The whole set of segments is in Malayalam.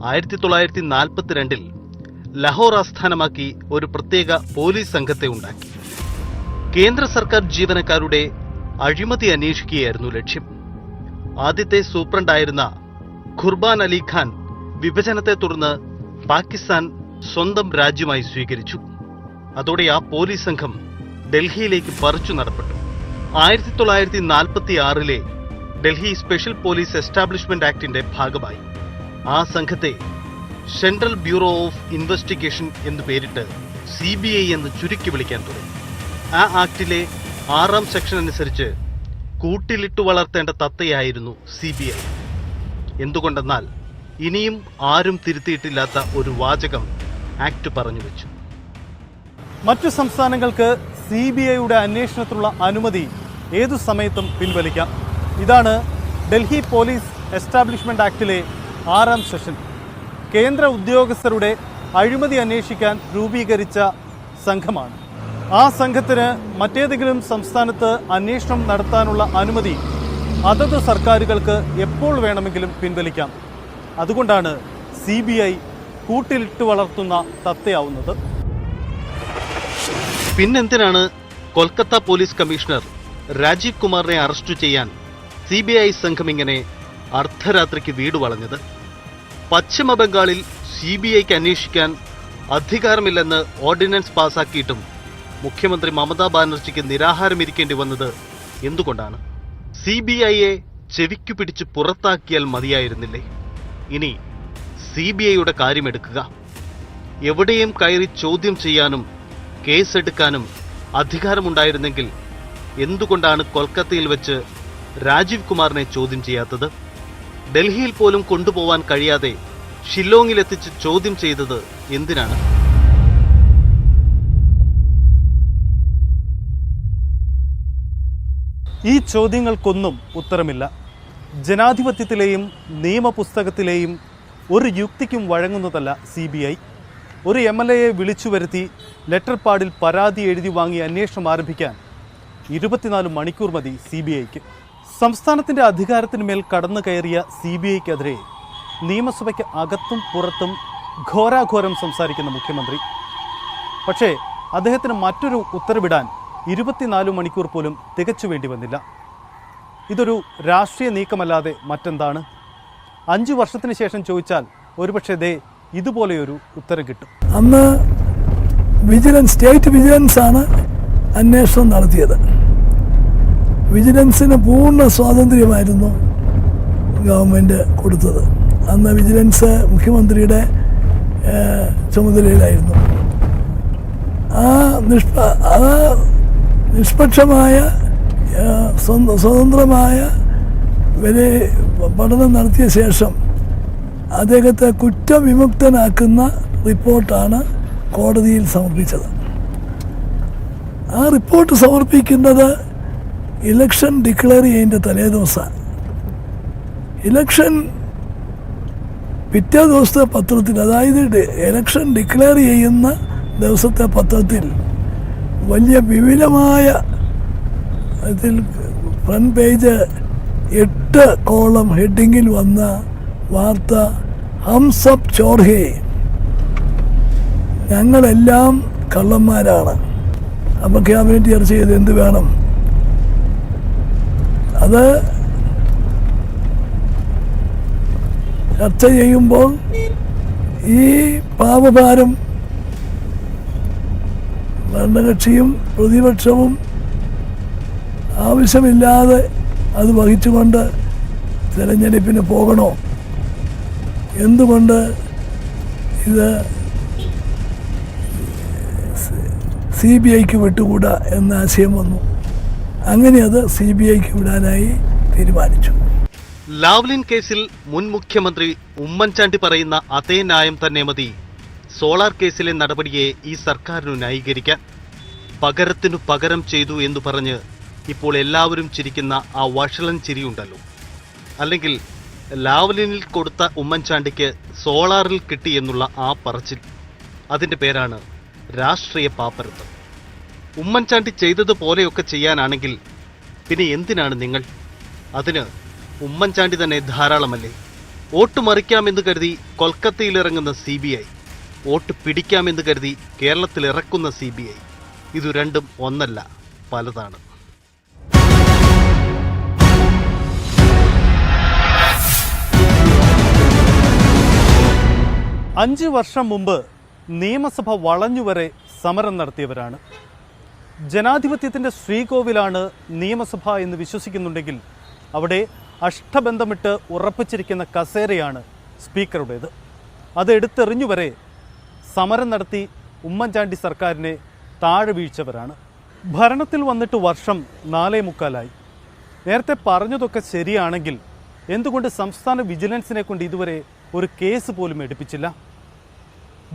1942 ലാഹോർ ആസ്ഥാനമാക്കി ഒരു പ്രത്യേക പോലീസ് സംഘത്തെ ഉണ്ടാക്കി. കേന്ദ്ര സർക്കാർ ജീവനക്കാരുടെ അഴിമതി അന്വേഷിക്കുകയായിരുന്നു ലക്ഷ്യം. ആദ്യത്തെ സൂപ്രണ്ടായിരുന്ന ഖുർബാൻ അലി ഖാൻ വിഭജനത്തെ തുടർന്ന് പാകിസ്ഥാൻ സ്വന്തം രാജ്യമായി സ്വീകരിച്ചു. അതോടെ ആ പോലീസ് സംഘം ഡൽഹിയിലേക്ക് പറിച്ചു നടപ്പെട്ടു. 1946 ഡൽഹി സ്പെഷ്യൽ പോലീസ് എസ്റ്റാബ്ലിഷ്മെന്റ് ആക്ടിന്റെ ഭാഗമായി ആ സംഘത്തെ സെൻട്രൽ ബ്യൂറോ ഓഫ് ഇൻവെസ്റ്റിഗേഷൻ എന്ന് പേരിട്ട് CBI എന്ന് ചുരുക്കി വിളിക്കാൻ തുടങ്ങി. ആ ആക്ടിലെ 6ാം സെക്ഷൻ അനുസരിച്ച് കൂട്ടിലിട്ടു വളർത്തേണ്ട തത്തയായിരുന്നു CBI. എന്തുകൊണ്ടെന്നാൽ ഇനിയും ആരും തിരുത്തിയിട്ടില്ലാത്ത ഒരു വാചകം ആക്ട് പറഞ്ഞു വെച്ചു. മറ്റു സംസ്ഥാനങ്ങൾക്ക് CBIയുടെ അന്വേഷണത്തിനുള്ള അനുമതി ഏതു സമയത്തും പിൻവലിക്കാം. ഇതാണ് ഡൽഹി പോലീസ് എസ്റ്റാബ്ലിഷ്മെന്റ് ആക്ടിലെ 6ാം സെക്ഷൻ. കേന്ദ്ര ഉദ്യോഗസ്ഥരുടെ അഴിമതി അന്വേഷിക്കാൻ രൂപീകരിച്ച സംഘമാണ്. ആ സംഘത്തിന് മറ്റേതെങ്കിലും സംസ്ഥാനത്ത് അന്വേഷണം നടത്താനുള്ള അനുമതി അതത് സർക്കാരുകൾക്ക് എപ്പോൾ വേണമെങ്കിലും പിൻവലിക്കാം. അതുകൊണ്ടാണ് CBI കൂട്ടിലിട്ട് വളർത്തുന്ന തത്തയാവുന്നത്. പിന്നെന്തിനാണ് കൊൽക്കത്ത പോലീസ് കമ്മീഷണർ രാജീവ് കുമാറിനെ അറസ്റ്റ് ചെയ്യാൻ CBI സംഘം ഇങ്ങനെ അർദ്ധരാത്രിക്ക് വീട് വളഞ്ഞത്? പശ്ചിമ ബംഗാളിൽ CBIക്ക് അന്വേഷിക്കാൻ അധികാരമില്ലെന്ന് ഓർഡിനൻസ് പാസാക്കിയിട്ടും മുഖ്യമന്ത്രി മമതാ ബാനർജിക്ക് നിരാഹാരമിരിക്കേണ്ടി വന്നത് എന്തുകൊണ്ടാണ്? CBIയെ ചെവിക്കു പിടിച്ച് പുറത്താക്കിയാൽ മതിയായിരുന്നില്ലേ? ഇനി CBIയുടെ കാര്യമെടുക്കുക. എവിടെയും കയറി ചോദ്യം ചെയ്യാനും കേസെടുക്കാനും അധികാരമുണ്ടായിരുന്നെങ്കിൽ എന്തുകൊണ്ടാണ് കൊൽക്കത്തയിൽ വെച്ച് രാജീവ് കുമാറിനെ ചോദ്യം ചെയ്യാത്തത്? ഡൽഹിയിൽ പോലും കൊണ്ടുപോവാൻ കഴിയാതെ ഷില്ലോങ്ങിലെത്തിച്ച് ചോദ്യം ചെയ്തത് എന്തിനാണ്? ഈ ചോദ്യങ്ങൾക്കൊന്നും ഉത്തരമില്ല. ജനാധിപത്യത്തിലെയും നിയമപുസ്തകത്തിലെയും ഒരു യുക്തിക്കും വഴങ്ങുന്നതല്ല CBI. ഒരു MLAയെ വിളിച്ചു വരുത്തി ലെറ്റർ പാഡിൽ പരാതി എഴുതി വാങ്ങി അന്വേഷണം ആരംഭിക്കാൻ 24 മണിക്കൂർ മതി CBIക്ക്. സംസ്ഥാനത്തിൻ്റെ അധികാരത്തിന്മേൽ കടന്നു കയറിയ CBIക്കെതിരെ നിയമസഭയ്ക്ക് അകത്തും പുറത്തും ഘോരാഘോരം സംസാരിക്കുന്ന മുഖ്യമന്ത്രി. പക്ഷേ അദ്ദേഹത്തിന് മറ്റൊരു ഉത്തരവിടാൻ 24 മണിക്കൂർ പോലും തികച്ചു വേണ്ടി വന്നില്ല. ഇതൊരു രാഷ്ട്രീയ നീക്കമല്ലാതെ മറ്റെന്താണ്? 5 വർഷത്തിന് ശേഷം ചോദിച്ചാൽ ഒരുപക്ഷെ ഇതുപോലെയൊരു ഉത്തരം കിട്ടും. അന്ന് സ്റ്റേറ്റ് വിജിലൻസ് ആണ് അന്വേഷണം നടത്തിയത്. വിജിലൻസിന് പൂർണ്ണ സ്വാതന്ത്ര്യമായിരുന്നു ഗവൺമെൻറ് കൊടുത്തത്. അന്ന് വിജിലൻസ് മുഖ്യമന്ത്രിയുടെ ചുമതലയിലായിരുന്നു. ആ നിഷ്പക്ഷമായ സ്വതന്ത്രമായ പഠനം നടത്തിയ ശേഷം അദ്ദേഹത്തെ കുറ്റവിമുക്തനാക്കുന്ന റിപ്പോർട്ടാണ് കോടതിയിൽ സമർപ്പിച്ചത്. ആ റിപ്പോർട്ട് സമർപ്പിക്കുന്നത് ഇലക്ഷൻ ഡിക്ലെയർ ചെയ്യുന്നതിൻ്റെ തലേദിവസം. ഇലക്ഷൻ പിറ്റേ ദിവസത്തെ പത്രത്തിൽ, അതായത് ഇലക്ഷൻ ഡിക്ലെയർ ചെയ്യുന്ന ദിവസത്തെ പത്രത്തിൽ വലിയ വിപുലമായ ഇതിൽ ഫ്രണ്ട് പേജ് 8 കോളം ഹെഡിങ്ങിൽ വന്ന വാർത്ത ഹം സബ് ചോർ ഹേ, ഞങ്ങളെല്ലാം കള്ളന്മാരാണ്. അപ്പോൾ ക്യാബിനറ്റ് ചർച്ച ചെയ്ത് എന്ത് വേണം? അത് ചർച്ച ചെയ്യുമ്പോൾ ഈ പാപഭാരം ഭരണകക്ഷിയും പ്രതിപക്ഷവും ആവശ്യമില്ലാതെ അത് വഹിച്ചുകൊണ്ട് തിരഞ്ഞെടുപ്പിന് പോകണോ? എന്തുകൊണ്ട് ഇത് CBIക്ക് വിട്ടുകൂടാ എന്ന ആശയം വന്നു. അങ്ങനെ അത് CBIക്ക് വിടാനായി തീരുമാനിച്ചു. ലാവ്ലിൻ കേസിൽ മുൻ മുഖ്യമന്ത്രി ഉമ്മൻചാണ്ടി പറയുന്ന അതേ ന്യായം തന്നെ മതി സോളാർ കേസിലെ നടപടിയെ ഈ സർക്കാരിനു ന്യായീകരിക്കാൻ. പകരത്തിനു പകരം ചെയ്തു എന്ന് പറഞ്ഞ് ഇപ്പോൾ എല്ലാവരും ചിരിക്കുന്ന ആ വഷളൻ ചിരിയുണ്ടല്ലോ. അല്ലെങ്കിൽ ലാവ്ലിനിൽ കൊടുത്ത ഉമ്മൻചാണ്ടിക്ക് സോളാറിൽ കിട്ടി എന്നുള്ള ആ പറച്ചിൽ, അതിൻ്റെ പേരാണ് രാഷ്ട്രീയ പാപ്പരത്വം. ഉമ്മൻചാണ്ടി ചെയ്തതുപോലെയൊക്കെ ചെയ്യാനാണെങ്കിൽ പിന്നെ എന്തിനാണ് നിങ്ങൾ? അതിന് ഉമ്മൻചാണ്ടി തന്നെ ധാരാളമല്ലേ. വോട്ട് മറിക്കാമെന്ന് കരുതി കൊൽക്കത്തയിലിറങ്ങുന്ന CBI, വോട്ട് പിടിക്കാമെന്ന് കരുതി കേരളത്തിലിറക്കുന്ന CBI, ഇതു രണ്ടും ഒന്നല്ല, പലതാണ്. അഞ്ച് വർഷം മുമ്പ് നിയമസഭ വളഞ്ഞുവരെ സമരം നടത്തിയവരാണ്. ജനാധിപത്യത്തിൻ്റെ ശ്രീകോവിലാണ് നിയമസഭ എന്ന് വിശ്വസിക്കുന്നുണ്ടെങ്കിൽ അവിടെ അഷ്ടബന്ധമിട്ട് ഉറപ്പിച്ചിരിക്കുന്ന കസേരയാണ് സ്പീക്കറുടേത്. അത് എടുത്തെറിഞ്ഞുവരെ സമരം നടത്തി ഉമ്മൻചാണ്ടി സർക്കാരിനെ താഴെ വീഴ്ചവരാണ്. ഭരണത്തിൽ വന്നിട്ട് വർഷം 4.25. നേരത്തെ പറഞ്ഞതൊക്കെ ശരിയാണെങ്കിൽ എന്തുകൊണ്ട് സംസ്ഥാന വിജിലൻസിനെ കൊണ്ട് ഇതുവരെ ഒരു കേസ് പോലും എടുപ്പിച്ചില്ല?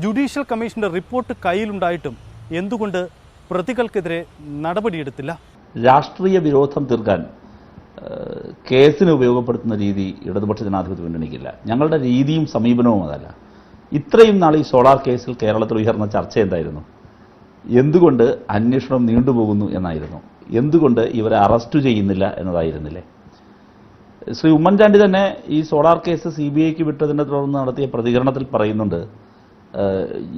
ജുഡീഷ്യൽ കമ്മീഷന്റെ റിപ്പോർട്ട് കയ്യിലുണ്ടായിട്ടും എന്തുകൊണ്ട് പ്രതികൾക്കെതിരെ നടപടിയെടുത്തില്ല? രാഷ്ട്രീയ വിരോധം തീർക്കാൻ കേസിന് ഉപയോഗപ്പെടുത്തുന്ന രീതി ഇടതുപക്ഷ ജനാധിപത്യ മുന്നണിക്കില്ല. ഞങ്ങളുടെ രീതിയും സമീപനവും അതല്ല. ഇത്രയും നാൾ ഈ സോളാർ കേസിൽ കേരളത്തിൽ ഉയർന്ന ചർച്ച എന്തായിരുന്നു? എന്തുകൊണ്ട് അന്വേഷണം നീണ്ടുപോകുന്നു എന്നായിരുന്നു. എന്തുകൊണ്ട് ഇവരെ അറസ്റ്റ് ചെയ്യുന്നില്ല എന്നതായിരുന്നില്ലേ? ശ്രീ ഉമ്മൻചാണ്ടി തന്നെ ഈ സോളാർ കേസ് CBIക്ക് വിട്ടതിനെ തുടർന്ന് നടത്തിയ പ്രതികരണത്തിൽ പറയുന്നുണ്ട്,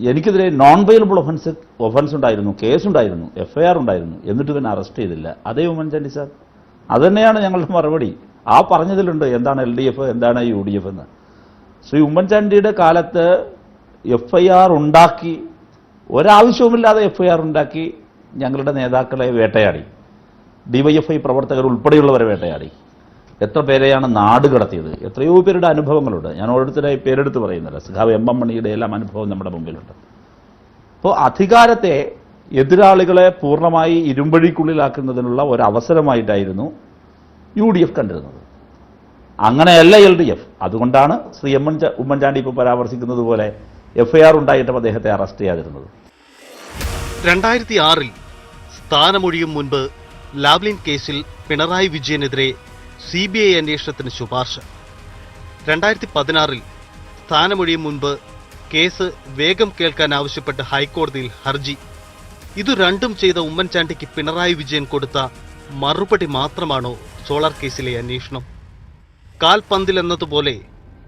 എനിക്കെതിരെ നോൺ വെയിലബിൾ ഒഫൻസ് ഉണ്ടായിരുന്നു, കേസുണ്ടായിരുന്നു, FIR ഉണ്ടായിരുന്നു, എന്നിട്ട് ഇവൻ അറസ്റ്റ് ചെയ്തില്ല. അതേ ഉമ്മൻചാണ്ടി സാർ, അതുതന്നെയാണ് ഞങ്ങളുടെ മറുപടി. ആ പറഞ്ഞതിലുണ്ട് എന്താണ് LDF, എന്താണ് UDF എന്ന്. ശ്രീ ഉമ്മൻചാണ്ടിയുടെ കാലത്ത് FIR ഉണ്ടാക്കി, ഒരാവശ്യവുമില്ലാതെ FIR ഉണ്ടാക്കി ഞങ്ങളുടെ നേതാക്കളെ വേട്ടയാടി, DYFI പ്രവർത്തകർ ഉൾപ്പെടെയുള്ളവരെ വേട്ടയാടി. എത്ര പേരെയാണ് നാട് കടത്തിയത്? എത്രയോ പേരുടെ അനുഭവങ്ങളുണ്ട്. ഞാൻ ഓരോരുത്തരായി പേരെടുത്ത് പറയുന്നില്ല. സഖാവ് MM മണിയുടെ എല്ലാം അനുഭവം നമ്മുടെ മുമ്പിലുണ്ട്. അപ്പോൾ അധികാരത്തെ എതിരാളികളെ പൂർണ്ണമായി ഇരുമ്പഴിക്കുള്ളിലാക്കുന്നതിനുള്ള ഒരു അവസരമായിട്ടായിരുന്നു UDF കണ്ടിരുന്നത്. അങ്ങനെയല്ല LDF. അതുകൊണ്ടാണ് ശ്രീ ഉമ്മൻചാണ്ടി ഇപ്പോൾ പരാമർശിക്കുന്നത് പോലെ FIR ഉണ്ടായിട്ടും അദ്ദേഹത്തെ അറസ്റ്റ് ചെയ്യാതിരുന്നത്. 2006 സ്ഥാനമൊഴിയും മുൻപ് ലാവ്ലിൻ കേസിൽ പിണറായി വിജയനെതിരെ CBI അന്വേഷണത്തിന് ശുപാർശ. 2016 സ്ഥാനമൊഴിയും മുൻപ് കേസ് വേഗം കേൾക്കാൻ ആവശ്യപ്പെട്ട് ഹൈക്കോടതിയിൽ ഹർജി. ഇതു രണ്ടും ചെയ്ത ഉമ്മൻചാണ്ടിക്ക് പിണറായി വിജയൻ കൊടുത്ത മറുപടി മാത്രമാണോ സോളാർ കേസിലെ അന്വേഷണം? കാൽപന്തിലെന്നതുപോലെ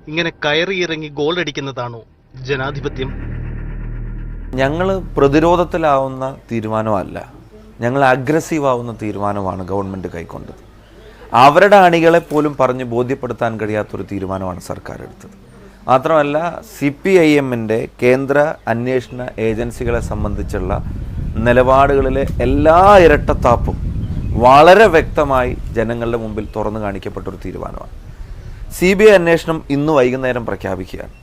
ഇങ്ങനെ കയറിയിറങ്ങി ഗോളടിക്കുന്നതാണോ ജനാധിപത്യം? ഞങ്ങൾ പ്രതിരോധത്തിലാവുന്ന തീരുമാനമല്ല, ഞങ്ങൾ അഗ്രസീവ് ആവുന്ന തീരുമാനമാണ് ഗവൺമെൻറ് കൈക്കൊണ്ടത്. അവരുടെ അണികളെ പോലും പറഞ്ഞ് ബോധ്യപ്പെടുത്താൻ കഴിയാത്തൊരു തീരുമാനമാണ് സർക്കാർ എടുത്തത്. മാത്രമല്ല CPIMൻ്റെ കേന്ദ്ര അന്വേഷണ ഏജൻസികളെ സംബന്ധിച്ചുള്ള നിലപാടുകളിലെ എല്ലാ ഇരട്ടത്താപ്പും വളരെ വ്യക്തമായി ജനങ്ങളുടെ മുമ്പിൽ തുറന്നു കാണിക്കപ്പെട്ടൊരു തീരുമാനമാണ്. CBI അന്വേഷണം ഇന്ന് വൈകുന്നേരം പ്രഖ്യാപിക്കുകയാണ്.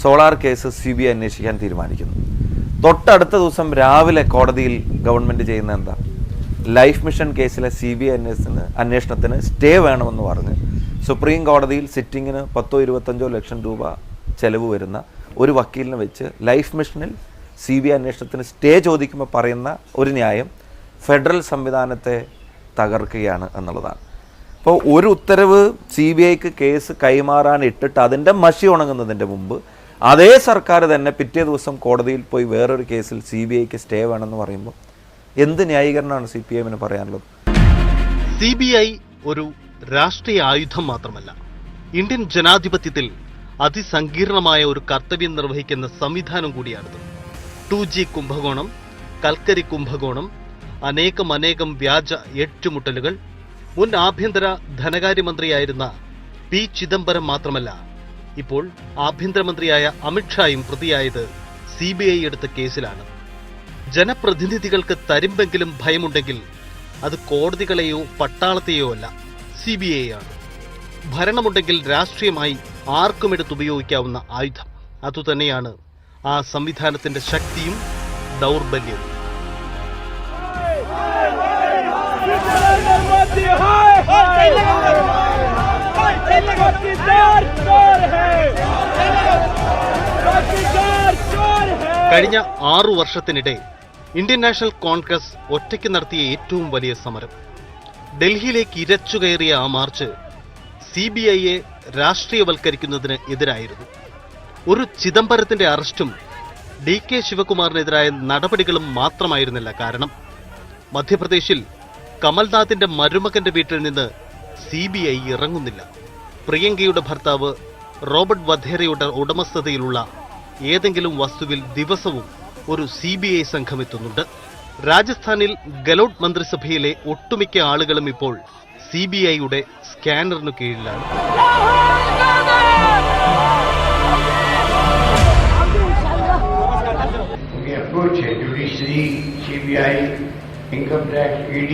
സോളാർ കേസ് CBI അന്വേഷിക്കാൻ തീരുമാനിക്കുന്നു. തൊട്ടടുത്ത ദിവസം രാവിലെ കോടതിയിൽ ഗവൺമെൻറ് ചെയ്യുന്ന എന്താ? ലൈഫ് മിഷൻ കേസിലെ CBI അന്വേഷണത്തിന് സ്റ്റേ വേണമെന്ന് പറഞ്ഞ് സുപ്രീം കോടതിയിൽ സിറ്റിങ്ങിന് 10-25 ലക്ഷം രൂപ ചെലവ് വരുന്ന ഒരു വക്കീലിനെ വെച്ച് ലൈഫ് മിഷനിൽ CBI അന്വേഷണത്തിന് സ്റ്റേ ചോദിക്കുമ്പോൾ പറയുന്ന ഒരു ന്യായം ഫെഡറൽ സംവിധാനത്തെ തകർക്കുകയാണ് എന്നുള്ളതാണ്. അപ്പോൾ ഒരു ഉത്തരവ് CBIക്ക് കേസ് കൈമാറാൻ ഇട്ടിട്ട് അതിൻ്റെ മഷി ഉണങ്ങുന്നതിൻ്റെ മുമ്പ് അതേ സർക്കാർ തന്നെ പിറ്റേ ദിവസം കോടതിയിൽ പോയി വേറൊരു കേസിൽ CBIക്ക് സ്റ്റേ വേണമെന്ന് പറയുമ്പോൾ എന്ത് ന്യായീകരണമാണ് CPIMന് പറയാനുള്ളത്? CBI ഒരു രാഷ്ട്രീയ ആയുധം മാത്രമല്ല, ഇന്ത്യൻ ജനാധിപത്യത്തിൽ അതിസങ്കീർണമായ ഒരു കർത്തവ്യം നിർവഹിക്കുന്ന സംവിധാനം കൂടിയാണിത്. 2G കുംഭകോണം, കൽക്കരി കുംഭകോണം, അനേകം വ്യാജ ഏറ്റുമുട്ടലുകൾ. മുൻ ആഭ്യന്തര ധനകാര്യമന്ത്രിയായിരുന്ന P. ചിദംബരം മാത്രമല്ല, ഇപ്പോൾ ആഭ്യന്തരമന്ത്രിയായ അമിത്ഷായും പ്രതിയായത് CBI എടുത്ത കേസിലാണ്. ജനപ്രതിനിധികൾക്ക് തരിമ്പെങ്കിലും ഭയമുണ്ടെങ്കിൽ അത് കോടതികളെയോ പട്ടാളത്തെയോ അല്ല, CBI ആണ്. ഭരണമുണ്ടെങ്കിൽ രാഷ്ട്രീയമായി ആർക്കും എടുത്തുപയോഗിക്കാവുന്ന ആയുധം. അതുതന്നെയാണ് ആ സംവിധാനത്തിന്റെ ശക്തിയും ദൗർബല്യവും. കഴിഞ്ഞ 6 വർഷത്തിനിടെ ഇന്ത്യൻ നാഷണൽ കോൺഗ്രസ് ഒറ്റയ്ക്ക് നടത്തിയ ഏറ്റവും വലിയ സമരം. ഡൽഹിയിലേക്ക് ഇരച്ചുകയറിയ ആ മാർച്ച് CBIയെ രാഷ്ട്രീയവൽക്കരിക്കുന്നതിന് എതിരായിരുന്നു. ഒരു ചിദംബരത്തിന്റെ അറസ്റ്റും DK ശിവകുമാറിനെതിരായ നടപടികളും മാത്രമായിരുന്നില്ല കാരണം. മധ്യപ്രദേശിൽ കമൽനാഥിന്റെ മരുമകന്റെ വീട്ടിൽ നിന്ന് CBI ഇറങ്ങുന്നില്ല. പ്രിയങ്കയുടെ ഭർത്താവ് റോബർട്ട് വധേരയുടെ ഉടമസ്ഥതയിലുള്ള ഏതെങ്കിലും വസ്തുവിൽ ദിവസവും ഒരു CBI സംഘം എത്തുന്നുണ്ട്. രാജസ്ഥാനിൽ ഗെലോട്ട് മന്ത്രിസഭയിലെ ഒട്ടുമിക്ക ആളുകളും ഇപ്പോൾ CBIയുടെ സ്കാനറിനു കീഴിലാണ്. अप्रोच है judiciary, CBI, income tax, ED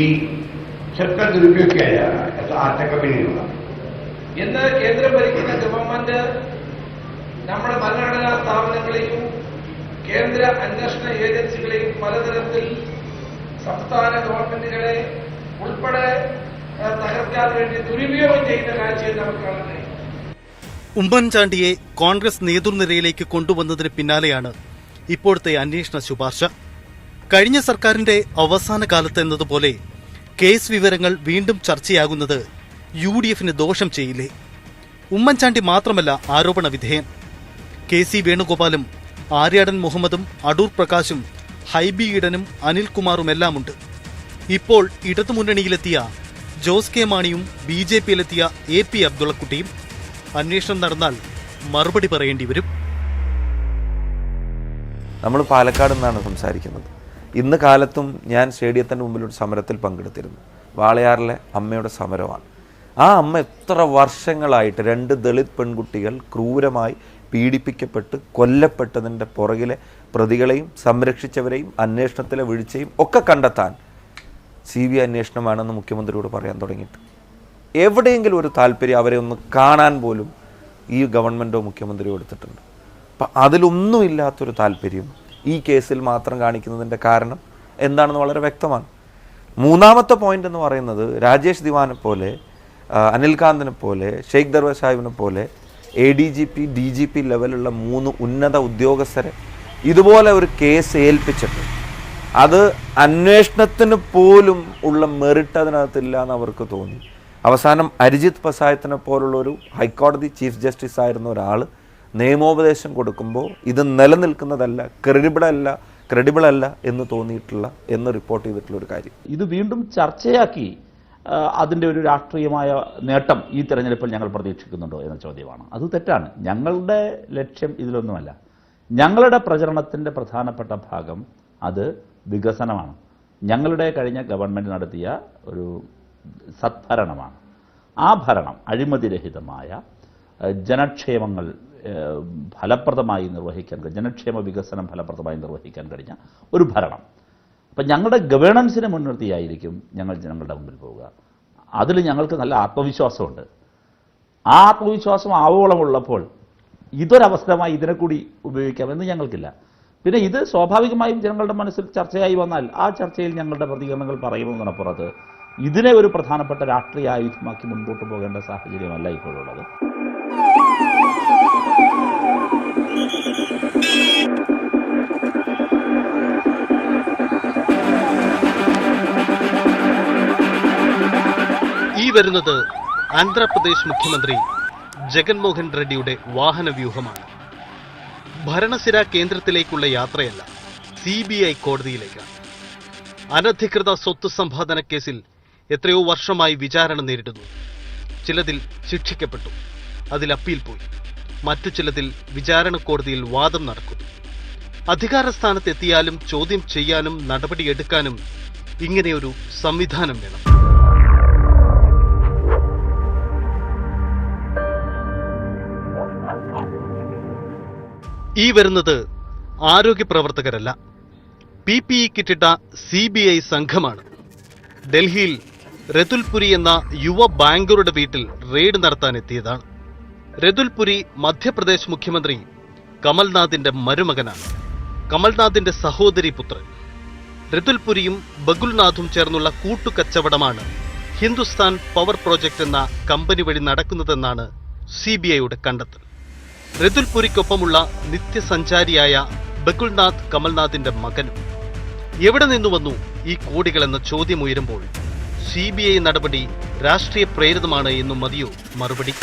सबका दुरुपयोग किया जा रहा है. ऐसा आज तक कभी नहीं हुआ. ഇന്ന് കേന്ദ്രം ഭരിക്കുന്ന ഗവൺമെന്റ് നമ്മുടെ ഭരണഘടനാ സ്ഥാപനങ്ങളെയും കേന്ദ്ര അന്വേഷണ ഏജൻസികളെയും പലതരത്തിൽ സംസ്ഥാന ഗവൺമെന്റുകളെ ഉൾപ്പെടെ തകർക്കാൻ വേണ്ടി ദുരുപയോഗം ചെയ്യുന്ന കാഴ്ചയിൽ നമുക്ക് കാണാൻ കഴിയും. ഉമ്മൻചാണ്ടിയെ കോൺഗ്രസ് നേതൃനിരയിലേക്ക് കൊണ്ടുവന്നതിന് പിന്നാലെയാണ് ഇപ്പോഴത്തെ അന്വേഷണ ശുപാർശ. കഴിഞ്ഞ സർക്കാരിന്റെ അവസാന കാലത്ത് എന്നതുപോലെ കേസ് വിവരങ്ങൾ വീണ്ടും ചർച്ചയാകുന്നത് UDFന് ദോഷം ചെയ്യില്ലേ? ഉമ്മൻചാണ്ടി മാത്രമല്ല ആരോപണ വിധേയൻ. KC വേണുഗോപാലും ആര്യാടൻ മുഹമ്മദും അടൂർ പ്രകാശും ഹൈബി ഈഡനും അനിൽകുമാറുമെല്ലാമുണ്ട്. ഇപ്പോൾ ഇടതുമുന്നണിയിലെത്തിയ ജോസ് കെ മാണിയും BJPയിലെത്തിയ AP അബ്ദുള്ളക്കുട്ടിയും. അന്വേഷണം നടന്നാൽ മറുപടി പറയേണ്ടി വരും. നമ്മൾ പാലക്കാട് നിന്നാണ് സംസാരിക്കുന്നത്. ഇന്ന് കാലത്തും ഞാൻ സ്റ്റേഡിയത്തിൻ്റെ മുമ്പിലൊരു സമരത്തിൽ പങ്കെടുത്തിരുന്നു. വാളയാറിലെ അമ്മയുടെ സമരമാണ്. ആ അമ്മ എത്ര വർഷങ്ങളായിട്ട് 2 ദളിത് പെൺകുട്ടികൾ ക്രൂരമായി പീഡിപ്പിക്കപ്പെട്ട് കൊല്ലപ്പെട്ടതിൻ്റെ പുറകിലെ പ്രതികളെയും സംരക്ഷിച്ചവരെയും അന്വേഷണത്തിലെ വീഴ്ചയും ഒക്കെ കണ്ടെത്താൻ CBI അന്വേഷണമാണെന്ന് മുഖ്യമന്ത്രിയോട് പറയാൻ തുടങ്ങിയിട്ട് എവിടെയെങ്കിലും ഒരു താല്പര്യം അവരെ ഒന്ന് കാണാൻ പോലും ഈ ഗവൺമെൻറ്റോ മുഖ്യമന്ത്രിയോ എടുത്തിട്ടുണ്ട്. അപ്പം അതിലൊന്നുമില്ലാത്തൊരു താല്പര്യം ഈ കേസിൽ മാത്രം കാണിക്കുന്നതിൻ്റെ കാരണം എന്താണെന്ന് വളരെ വ്യക്തമാണ്. മൂന്നാമത്തെ പോയിന്റ് എന്ന് പറയുന്നത് രാജേഷ് ദിവാനെ പോലെ, അനിൽകാന്തിനെ പോലെ, ഷെയ്ഖ് ദർവേഷ് സാഹിബിനെ പോലെ ADGP DGP ലെവലുള്ള 3 ഉന്നത ഉദ്യോഗസ്ഥരെ ഇതുപോലെ ഒരു കേസ് ഏൽപ്പിച്ചിട്ട് അത് അന്വേഷണത്തിന് പോലും ഉള്ള മെറിറ്റ് അതിനകത്തില്ല എന്ന് അവർക്ക് തോന്നി. അവസാനം അരിജിത് പസായത്തിനെ പോലുള്ളൊരു ഹൈക്കോടതി ചീഫ് ജസ്റ്റിസ് ആയിരുന്ന ഒരാൾ നിയമോപദേശം കൊടുക്കുമ്പോൾ ഇത് നിലനിൽക്കുന്നതല്ല, ക്രെഡിബിൾ അല്ല എന്ന് തോന്നിയിട്ടുള്ള എന്ന് റിപ്പോർട്ട് ചെയ്തിട്ടുള്ള ഒരു കാര്യം. ഇത് വീണ്ടും ചർച്ചയാക്കി അതിൻ്റെ ഒരു രാഷ്ട്രീയമായ നേട്ടം ഈ തെരഞ്ഞെടുപ്പിൽ ഞങ്ങൾ പ്രതീക്ഷിക്കുന്നുണ്ടോ എന്ന ചോദ്യമാണ്. അത് തെറ്റാണ്. ഞങ്ങളുടെ ലക്ഷ്യം ഇതിലൊന്നുമല്ല. ഞങ്ങളുടെ പ്രചരണത്തിൻ്റെ പ്രധാനപ്പെട്ട ഭാഗം അത് വികസനമാണ്. ഞങ്ങളുടെ കഴിഞ്ഞ ഗവൺമെൻറ് നടത്തിയ ഒരു സദ്ഭരണമാണ്. ആ ഭരണം അഴിമതിരഹിതമായ ജനക്ഷേമങ്ങൾ ഫലപ്രദമായി നിർവഹിക്കാൻ, ജനക്ഷേമ വികസനം ഫലപ്രദമായി നിർവഹിക്കാൻ കഴിഞ്ഞ ഒരു ഭരണം. അപ്പം ഞങ്ങളുടെ ഗവേണൻസിനെ മുൻനിർത്തിയായിരിക്കും ഞങ്ങൾ ജനങ്ങളുടെ മുമ്പിൽ പോവുക. അതിൽ ഞങ്ങൾക്ക് നല്ല ആത്മവിശ്വാസമുണ്ട്. ആ ആത്മവിശ്വാസം ആവോളമുള്ളപ്പോൾ ഇതൊരവസരമായി ഇതിനെ കൂടി ഉപയോഗിക്കാമെന്ന് ഞങ്ങൾക്കില്ല. പിന്നെ ഇത് സ്വാഭാവികമായും ജനങ്ങളുടെ മനസ്സിൽ ചർച്ചയായി വന്നാൽ ആ ചർച്ചയിൽ ഞങ്ങളുടെ പ്രതികരണങ്ങൾ പറയുമെന്നതിനപ്പുറത്ത് ഇതിനെ ഒരു പ്രധാനപ്പെട്ട രാഷ്ട്രീയ ആയുധമാക്കി മുൻപോട്ട് പോകേണ്ട സാഹചര്യമല്ല ഇപ്പോഴുള്ളത്. ഈ വരുന്നത് ആന്ധ്രാപ്രദേശ് മുഖ്യമന്ത്രി ജഗൻമോഹൻ റെഡ്ഡിയുടെ വാഹനവ്യൂഹമാണ്. ഭരണസിര കേന്ദ്രത്തിലേക്കുള്ള യാത്രയല്ല, CBI കോടതിയിലേക്കാണ്. അനധികൃത സ്വത്ത് സമ്പാദന കേസിൽ എത്രയോ വർഷമായി വിചാരണ നേരിടുന്നു. ചിലതിൽ ശിക്ഷിക്കപ്പെട്ടു, അതിൽ അപ്പീൽ പോയി. മറ്റു ചിലതിൽ വിചാരണ കോടതിയിൽ വാദം നടക്കുന്നു. അധികാരസ്ഥാനത്തെത്തിയാലും ചോദ്യം ചെയ്യാനും നടപടിയെടുക്കാനും ഇങ്ങനെയൊരു സംവിധാനം വേണം. ഈ വരുന്നത് ആരോഗ്യ പ്രവർത്തകരല്ല, PPE കിറ്റിട്ട CBI സംഘമാണ്. ഡൽഹിയിൽ രതുൽപുരി എന്ന യുവ ബാങ്കറുടെ വീട്ടിൽ റെയ്ഡ് നടത്താനെത്തിയതാണ്. രതുൽപുരി മധ്യപ്രദേശ് മുഖ്യമന്ത്രി കമൽനാഥിന്റെ മരുമകനാണ്, കമൽനാഥിന്റെ സഹോദരി പുത്രൻ. രതുൽപുരിയും ബഗുൽനാഥും ചേർന്നുള്ള കൂട്ടുകച്ചവടമാണ് ഹിന്ദുസ്ഥാൻ പവർ പ്രോജക്റ്റ് എന്ന കമ്പനി വഴി നടക്കുന്നതെന്നാണ് CBIയുടെ കണ്ടെത്തൽ. രതുൽപുരിക്കൊപ്പമുള്ള നിത്യസഞ്ചാരിയായ ബഗുൽനാഥ് കമൽനാഥിന്റെ മകനും. എവിടെ നിന്നു വന്നു ഈ കോടികളെന്ന ചോദ്യമുയരുമ്പോൾ CBI നടപടി രാഷ്ട്രീയ പ്രേരിതമാണ് എന്നും മതിയോ മറുപടി?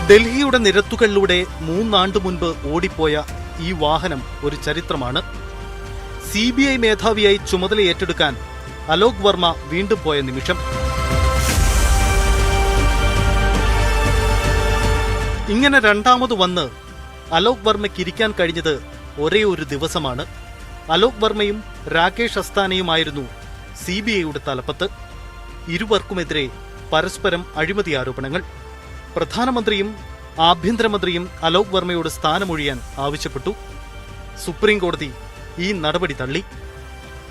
ഡൽഹിയുടെ നിരത്തുകളിലൂടെ 3 ആണ്ട് മുൻപ് ഓടിപ്പോയ ഈ വാഹനം ഒരു ചരിത്രമാണ്. CBI മേധാവിയായി ചുമതല ഏറ്റെടുക്കാൻ അലോക് വർമ്മ വീണ്ടും പോയ നിമിഷം. ഇങ്ങനെ രണ്ടാമത് വന്ന് അലോക് വർമ്മയ്ക്ക് ഇരിക്കാൻ കഴിഞ്ഞത് ഒരേ ഒരു ദിവസമാണ്. അലോക് വർമ്മയും രാകേഷ് അസ്താനയുമായിരുന്നു CBIയുടെ തലപ്പത്ത്. ഇരുവർക്കുമെതിരെ പരസ്പരം അഴിമതി ആരോപണങ്ങൾ. പ്രധാനമന്ത്രിയും ആഭ്യന്തരമന്ത്രിയും അലോക് വർമ്മയോട് സ്ഥാനമൊഴിയാൻ ആവശ്യപ്പെട്ടു. സുപ്രീം കോടതി ഈ നടപടി തള്ളി.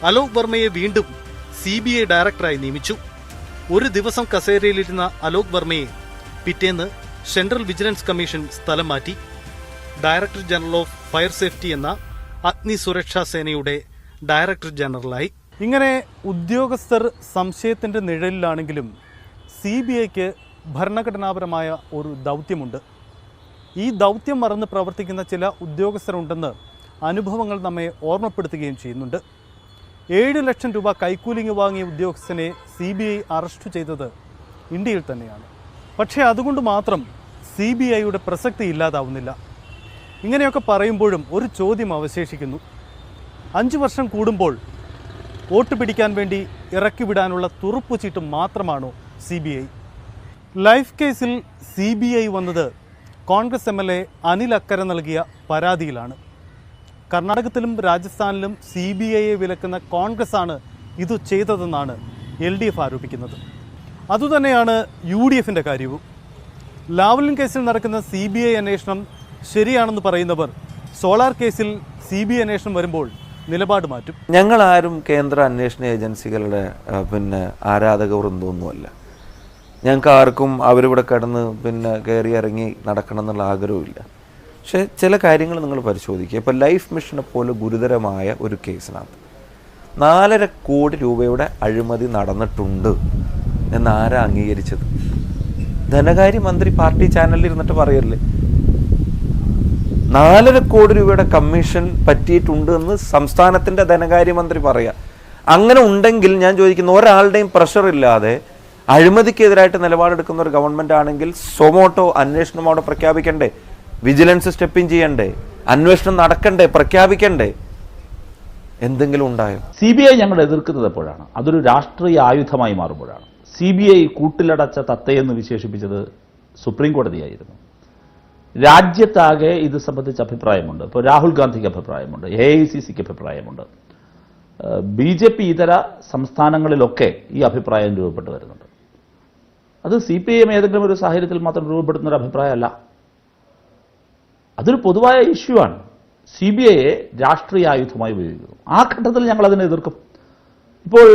അലോക് വർമ്മയെ വീണ്ടും CBI ഡയറക്ടറായി നിയമിച്ചു. ഒരു ദിവസം കസേരയിലിരുന്ന അലോക് വർമ്മയെ പിറ്റേന്ന് സെൻട്രൽ വിജിലൻസ് കമ്മീഷൻ സ്ഥലം മാറ്റി. Director general of fire safety എന്ന അഗ്നി സുരക്ഷാ സേനയുടെ ഡയറക്ടർ ജനറലായി. ഇങ്ങനെ ഉദ്യോഗസ്ഥർ സംശയത്തിന്റെ നിഴലിലാണെങ്കിലും CBIക്ക് ഭരണഘടനാപരമായ ഒരു ദൗത്യമുണ്ട്. ഈ ദൗത്യം മറന്ന് പ്രവർത്തിക്കുന്ന ചില ഉദ്യോഗസ്ഥരുണ്ടെന്ന് അനുഭവങ്ങൾ നമ്മെ ഓർമ്മപ്പെടുത്തുകയും ചെയ്യുന്നുണ്ട്. 7 ലക്ഷം രൂപ കൈക്കൂലിങ് വാങ്ങിയ ഉദ്യോഗസ്ഥനെ CBI അറസ്റ്റ് ചെയ്തത് ഇന്ത്യയിൽ തന്നെയാണ്. പക്ഷേ അതുകൊണ്ട് മാത്രം CBIയുടെ പ്രസക്തി ഇല്ലാതാവുന്നില്ല. ഇങ്ങനെയൊക്കെ പറയുമ്പോഴും ഒരു ചോദ്യം അവശേഷിക്കുന്നു. 5 വർഷം കൂടുമ്പോൾ വോട്ട് പിടിക്കാൻ വേണ്ടി ഇറക്കിവിടാനുള്ള തുറുപ്പുചീട്ട് മാത്രമാണോ CBI? ലൈഫ് കേസിൽ CBI വന്നത് കോൺഗ്രസ് MLA അനിൽ അക്കര നൽകിയ പരാതിയിലാണ്. കർണാടകത്തിലും രാജസ്ഥാനിലും CBIയെ വിലക്കുന്ന കോൺഗ്രസ്സാണ് ഇത് ചെയ്തതെന്നാണ് LDF ആരോപിക്കുന്നത്. അതുതന്നെയാണ് UDFിൻ്റെ കാര്യവും. ലാവ്ലിൻ കേസിൽ നടക്കുന്ന CBI അന്വേഷണം ശരിയാണെന്ന് പറയുന്നവർ സോളാർ കേസിൽ CBI അന്വേഷണം വരുമ്പോൾ നിലപാട് മാറ്റും. ഞങ്ങളാരും കേന്ദ്ര അന്വേഷണ ഏജൻസികളുടെ ആരാധക വൃന്ദമൊന്നുമല്ല. ഞങ്ങൾക്ക് ആർക്കും അവരിവിടെ കിടന്ന് കയറി ഇറങ്ങി നടക്കണം എന്നുള്ള ആഗ്രഹമില്ല. പക്ഷേ ചില കാര്യങ്ങൾ നിങ്ങൾ പരിശോധിക്കുക. ഇപ്പോൾ ലൈഫ് മിഷനെ പോലെ ഗുരുതരമായ ഒരു കേസിനകത്ത് 4.5 കോടി രൂപയുടെ അഴിമതി നടന്നിട്ടുണ്ട് എന്നാരാ അംഗീകരിച്ചത്? ധനകാര്യമന്ത്രി പാർട്ടി ചാനലിൽ ഇരുന്നിട്ട് പറയല്ലേ 4.5 കോടി രൂപയുടെ കമ്മീഷൻ പറ്റിയിട്ടുണ്ട് എന്ന് സംസ്ഥാനത്തിൻ്റെ ധനകാര്യമന്ത്രി പറയുക. അങ്ങനെ ഉണ്ടെങ്കിൽ ഞാൻ ചോദിക്കുന്ന ഒരാളുടെയും പ്രഷർ ഇല്ലാതെ അഴിമതിക്കെതിരായിട്ട് നിലപാടെടുക്കുന്ന ഒരു ഗവൺമെൻറ് ആണെങ്കിൽ സൊമോട്ടോ അന്വേഷണം അവിടെ പ്രഖ്യാപിക്കണ്ടേ? വിജിലൻസ് സ്റ്റെപ്പിൻ ചെയ്യണ്ടേ? അന്വേഷണം നടക്കണ്ടേ? പ്രഖ്യാപിക്കണ്ടേ? എന്തെങ്കിലും ഉണ്ടായോ? CBI ഞങ്ങൾ എതിർക്കുന്നത് എപ്പോഴാണ്? അതൊരു രാഷ്ട്രീയ ആയുധമായി മാറുമ്പോഴാണ്. CBI കൂട്ടിലടച്ച തത്തയെന്ന് വിശേഷിപ്പിച്ചത് സുപ്രീം കോടതിയായിരുന്നു. രാജ്യത്താകെ ഇത് സംബന്ധിച്ച് അഭിപ്രായമുണ്ട്. ഇപ്പോൾ രാഹുൽ ഗാന്ധിക്ക് അഭിപ്രായമുണ്ട്, AICCക്ക് അഭിപ്രായമുണ്ട്, BJP ഇതര സംസ്ഥാനങ്ങളിലൊക്കെ ഈ അഭിപ്രായം രൂപപ്പെട്ടു വരുന്നുണ്ട്. അത് CPIM ഏതെങ്കിലും ഒരു സാഹചര്യത്തിൽ മാത്രം രൂപപ്പെടുന്ന ഒരു അഭിപ്രായമല്ല. അതൊരു പൊതുവായ ഇഷ്യൂ ആണ്. CBIയെ രാഷ്ട്രീയ ആയുധമായി ഉപയോഗിക്കുന്നു. ആ ഘട്ടത്തിൽ ഞങ്ങൾ അതിനെ എതിർക്കും. ഇപ്പോൾ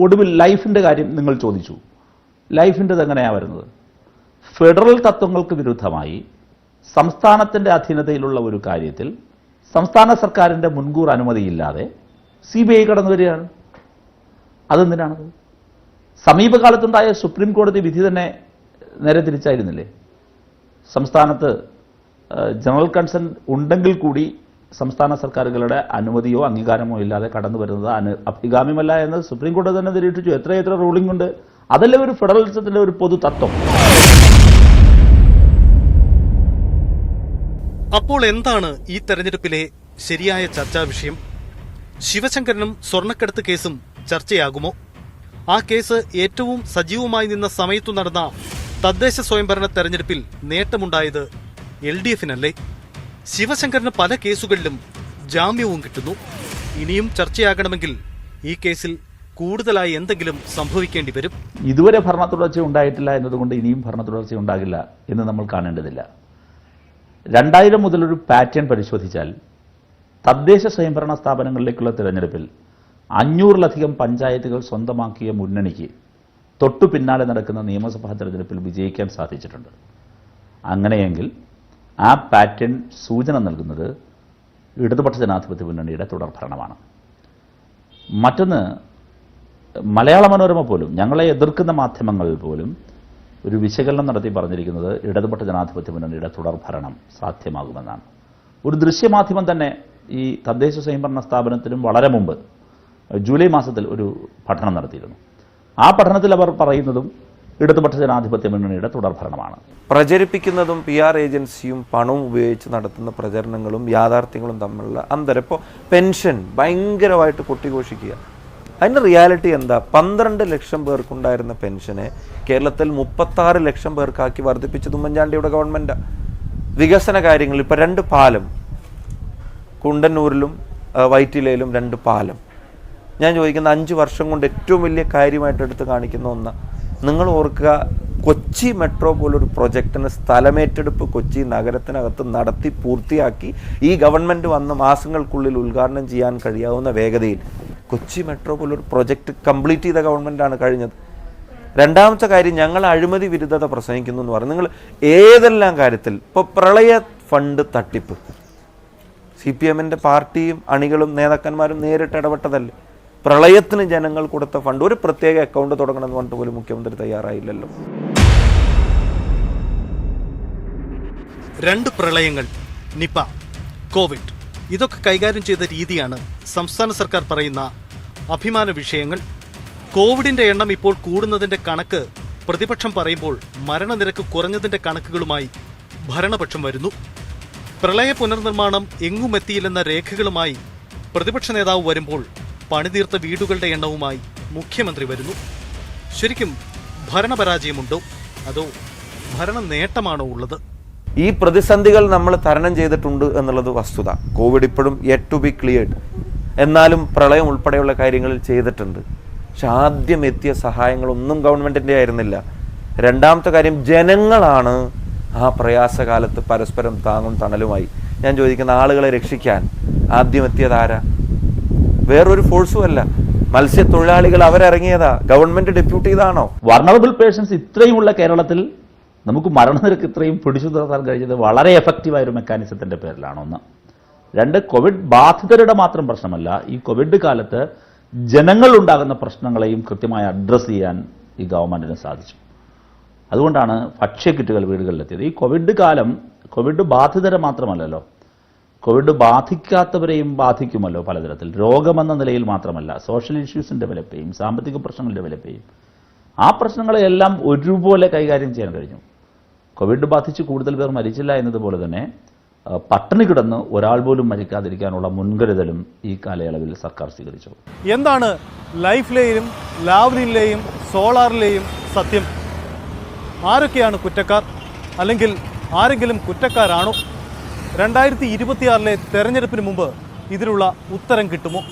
ഒടുവിൽ ലൈഫിൻ്റെ കാര്യം നിങ്ങൾ ചോദിച്ചു. ലൈഫിൻ്റെത് എങ്ങനെയാണ് വരുന്നത്? ഫെഡറൽ തത്വങ്ങൾക്ക് വിരുദ്ധമായി സംസ്ഥാനത്തിൻ്റെ അധീനതയിലുള്ള ഒരു കാര്യത്തിൽ സംസ്ഥാന സർക്കാരിൻ്റെ മുൻകൂർ അനുമതിയില്ലാതെ CBI കടന്നു വരികയാണ്. അതെന്തിനാണത്? സമീപകാലത്തുണ്ടായ സുപ്രീം കോടതി വിധി തന്നെ നേരെ തിരിച്ചായിരുന്നില്ലേ? സംസ്ഥാനത്ത് ജനറൽ കൺസെന്റ് ഉണ്ടെങ്കിൽ കൂടി സംസ്ഥാന സർക്കാരുകളുടെ അനുമതിയോ അംഗീകാരമോ ഇല്ലാതെ കടന്നു വരുന്നത് അഭികാമ്യമല്ല എന്ന് സുപ്രീം കോടതി തന്നെ നിരീക്ഷിച്ചു. എത്രയെത്ര റൂളിംഗ് ഉണ്ട്. അതല്ലേ ഒരു ഫെഡറലിസത്തിന്റെ ഒരു പൊതു തത്വം. അപ്പോൾ എന്താണ് ഈ തെരഞ്ഞെടുപ്പിലെ ശരിയായ ചർച്ചാ വിഷയം? ശിവശങ്കരനും സ്വർണ്ണക്കടത്ത് കേസും ചർച്ചയാകുമോ? ആ കേസ് ഏറ്റവും സജീവമായി നിന്ന സമയത്തു നടന്ന തദ്ദേശ സ്വയംഭരണ തെരഞ്ഞെടുപ്പിൽ നേട്ടമുണ്ടായത് LDFനല്ലേ? ശിവശങ്കരന് പല കേസുകളിലും ജാമ്യവും കിട്ടുന്നു. ഇനിയും ചർച്ചയാകണമെങ്കിൽ ഈ കേസിൽ കൂടുതലായി എന്തെങ്കിലും സംഭവിക്കേണ്ടി വരും. ഇതുവരെ ഭരണ തുടർച്ച ഉണ്ടായിട്ടില്ല എന്നതുകൊണ്ട് ഇനിയും ഭരണ തുടർച്ച ഉണ്ടാകില്ല എന്ന് നമ്മൾ കാണേണ്ടതില്ല. 2000 മുതലൊരു പാറ്റേൺ പരിശോധിച്ചാൽ തദ്ദേശ സ്വയംഭരണ സ്ഥാപനങ്ങളിലേക്കുള്ള തിരഞ്ഞെടുപ്പിൽ 500-ലധികം പഞ്ചായത്തുകൾ സ്വന്തമാക്കിയ മുന്നണിക്ക് തൊട്ടു പിന്നാലെ നടക്കുന്ന നിയമസഭാ തെരഞ്ഞെടുപ്പിൽ വിജയിക്കാൻ സാധിച്ചിട്ടുണ്ട്. അങ്ങനെയെങ്കിൽ ആ പാറ്റേൺ സൂചന നൽകുന്നത് ഇടതുപക്ഷ ജനാധിപത്യ മുന്നണിയുടെ തുടർഭരണമാണ്. മറ്റൊന്ന്, മലയാള മനോരമ പോലും, ഞങ്ങളെ എതിർക്കുന്ന മാധ്യമങ്ങൾ പോലും ഒരു വിശകലനം നടത്തി പറഞ്ഞിരിക്കുന്നത് ഇടതുപക്ഷ ജനാധിപത്യ മുന്നണിയുടെ തുടർഭരണം സാധ്യമാകുമെന്നാണ്. ഒരു ദൃശ്യമാധ്യമം തന്നെ ഈ തദ്ദേശ സ്വയംഭരണ സ്ഥാപനത്തിനും വളരെ മുമ്പ് ജൂലൈ മാസത്തിൽ ഒരു പഠനം നടത്തിയിരുന്നു. ആ പഠനത്തിൽ അവർ പറയുന്നതും ഇടതുപക്ഷ ജനാധിപത്യ മുന്നണിയുടെ തുടർഭരണമാണ്. പ്രചരിപ്പിക്കുന്നതും PR ഏജൻസിയും പണവും ഉപയോഗിച്ച് നടത്തുന്ന പ്രചരണങ്ങളും യാഥാർത്ഥ്യങ്ങളും തമ്മിലുള്ള അന്തരം. ഇപ്പോൾ പെൻഷൻ ഭയങ്കരമായിട്ട് കൊട്ടിഘോഷിക്കുക. അതിൻ്റെ റിയാലിറ്റി എന്താ? 12 ലക്ഷം പേർക്കുണ്ടായിരുന്ന പെൻഷനെ കേരളത്തിൽ 36 ലക്ഷം പേർക്കാക്കി വർദ്ധിപ്പിച്ചത് ഉമ്മൻചാണ്ടിയുടെ ഗവൺമെൻറ്റാണ്. വികസന കാര്യങ്ങൾ ഇപ്പോൾ 2 പാലം, കുണ്ടന്നൂരിലും വൈറ്റിലയിലും 2 പാലം. ഞാൻ ചോദിക്കുന്ന 5 വർഷം കൊണ്ട് ഏറ്റവും വലിയ കാര്യമായിട്ട് എടുത്ത് കാണിക്കുന്ന ഒന്ന്, നിങ്ങൾ ഓർക്കുക, കൊച്ചി മെട്രോ പോലൊരു പ്രൊജക്റ്റിന് സ്ഥലമേറ്റെടുപ്പ് കൊച്ചി നഗരത്തിനകത്ത് നടത്തി പൂർത്തിയാക്കി ഈ ഗവൺമെൻറ് വന്ന മാസങ്ങൾക്കുള്ളിൽ ഉദ്ഘാടനം ചെയ്യാൻ കഴിയാവുന്ന വേഗതയിൽ കൊച്ചി മെട്രോ പോലൊരു പ്രൊജക്റ്റ് കംപ്ലീറ്റ് ചെയ്ത ഗവൺമെൻറ്റാണ് കഴിഞ്ഞത്. രണ്ടാമത്തെ കാര്യം, ഞങ്ങൾ അഴിമതി വിരുദ്ധത പ്രസംഗിക്കുന്നു എന്ന് പറഞ്ഞു. നിങ്ങൾ ഏതെല്ലാം കാര്യത്തിൽ, ഇപ്പോൾ പ്രളയ ഫണ്ട് തട്ടിപ്പ് CPM-ൻ്റെ പാർട്ടിയും അണികളും നേതാക്കന്മാരും നേരിട്ട് ഇടപെട്ടതല്ലേ? പ്രളയത്തിന് ജനങ്ങൾ കൊടുത്ത ഫണ്ട് ഒരു പ്രത്യേക അക്കൗണ്ട് തുടങ്ങണമെന്ന് പറഞ്ഞിട്ട് പോലും മുഖ്യമന്ത്രി തയ്യാറായില്ലല്ലോ. 2 പ്രളയങ്ങൾ, നിപ, കോവിഡ്, ഇതൊക്കെ കൈകാര്യം ചെയ്ത രീതിയാണ് സംസ്ഥാന സർക്കാർ പറയുന്ന അഭിമാന വിഷയങ്ങൾ. കോവിഡിന്റെ എണ്ണം ഇപ്പോൾ കൂടുന്നതിന്റെ കണക്ക് പ്രതിപക്ഷം പറയുമ്പോൾ മരണനിരക്ക് കുറഞ്ഞതിന്റെ കണക്കുകളുമായി ഭരണപക്ഷം വരുന്നു. പ്രളയ പുനർനിർമ്മാണം എങ്ങുമെത്തിയില്ലെന്ന രേഖകളുമായി പ്രതിപക്ഷ നേതാവ് വരുമ്പോൾ പണിതീർത്ത വീടുകളുടെ എണ്ണവുമായി മുഖ്യമന്ത്രി വരുന്നു. ശരിക്കും ഭരണപരാജയമുണ്ടോ അതോ ഭരണ നേട്ടമാണോ ഉള്ളത്? ഈ പ്രതിസന്ധികൾ നമ്മൾ തരണം ചെയ്തിട്ടുണ്ട് എന്നുള്ളത് വസ്തുത. കോവിഡ് ഇപ്പോഴും യെറ്റ് ടു ബി ക്ലിയർഡ്. എന്നാലും പ്രളയം ഉൾപ്പെടെയുള്ള കാര്യങ്ങളിൽ ചെയ്തിട്ടുണ്ട്. പക്ഷെ ആദ്യം എത്തിയ സഹായങ്ങളൊന്നും ഗവൺമെൻറ്റിൻ്റെ ആയിരുന്നില്ല. രണ്ടാമത്തെ കാര്യം, ജനങ്ങളാണ് ആ പ്രയാസകാലത്ത് പരസ്പരം താങ്ങും തണലുമായി. ഞാൻ ചോദിക്കുന്ന, ആളുകളെ രക്ഷിക്കാൻ ആദ്യം എത്തിയതാരാ? വേറൊരു ഫോഴ്സും അല്ല, മത്സ്യത്തൊഴിലാളികൾ അവരിറങ്ങിയതാ. ഗവൺമെൻറ് ഡെപ്യൂട്ട് ചെയ്താണോ? വൾണറബിൾ പേഷ്യൻസ് ഇത്രയുമുള്ള കേരളത്തിൽ നമുക്ക് മരണനിരക്ക് ഇത്രയും പിടിച്ചു നിർത്താൻ കഴിഞ്ഞത് വളരെ എഫക്റ്റീവായ ഒരു മെക്കാനിസത്തിൻ്റെ പേരിലാണ്. 1. 2, കോവിഡ് ബാധിതരുടെ മാത്രം പ്രശ്നമല്ല, ഈ കോവിഡ് കാലത്ത് ജനങ്ങളുണ്ടാകുന്ന പ്രശ്നങ്ങളെയും കൃത്യമായി അഡ്രസ്സ് ചെയ്യാൻ ഈ ഗവൺമെൻറ്റിന് സാധിച്ചു. അതുകൊണ്ടാണ് ഭക്ഷ്യക്കിറ്റുകൾ വീടുകളിലെത്തിയത്. ഈ കോവിഡ് കാലം കോവിഡ് ബാധിതരെ മാത്രമല്ലല്ലോ, കോവിഡ് ബാധിക്കാത്തവരെയും ബാധിക്കുമല്ലോ പലതരത്തിൽ. രോഗമെന്ന നിലയിൽ മാത്രമല്ല, സോഷ്യൽ ഇഷ്യൂസ് ഡെവലപ്പ് ചെയ്യും, സാമ്പത്തിക പ്രശ്നങ്ങൾ ഡെവലപ്പ് ചെയ്യും. ആ പ്രശ്നങ്ങളെല്ലാം ഒരുപോലെ കൈകാര്യം ചെയ്യാൻ കഴിഞ്ഞു. കോവിഡ് ബാധിച്ച് കൂടുതൽ പേർ മരിച്ചില്ല എന്നതുപോലെ തന്നെ പട്ടിണി കിടന്ന് ഒരാൾ പോലും മരിക്കാതിരിക്കാനുള്ള മുൻകരുതലും ഈ കാലയളവിൽ സർക്കാർ സ്വീകരിച്ചു. എന്താണ് ലൈഫിലെയും ലാവ്ലിനിലെയും സോളാറിലെയും സത്യം? ആരൊക്കെയാണ് കുറ്റക്കാർ? അല്ലെങ്കിൽ ആരെങ്കിലും കുറ്റക്കാരാണോ? 2026 തെരഞ്ഞെടുപ്പിന് മുമ്പ് ഇതിനുള്ള ഉത്തരം കിട്ടുമോ?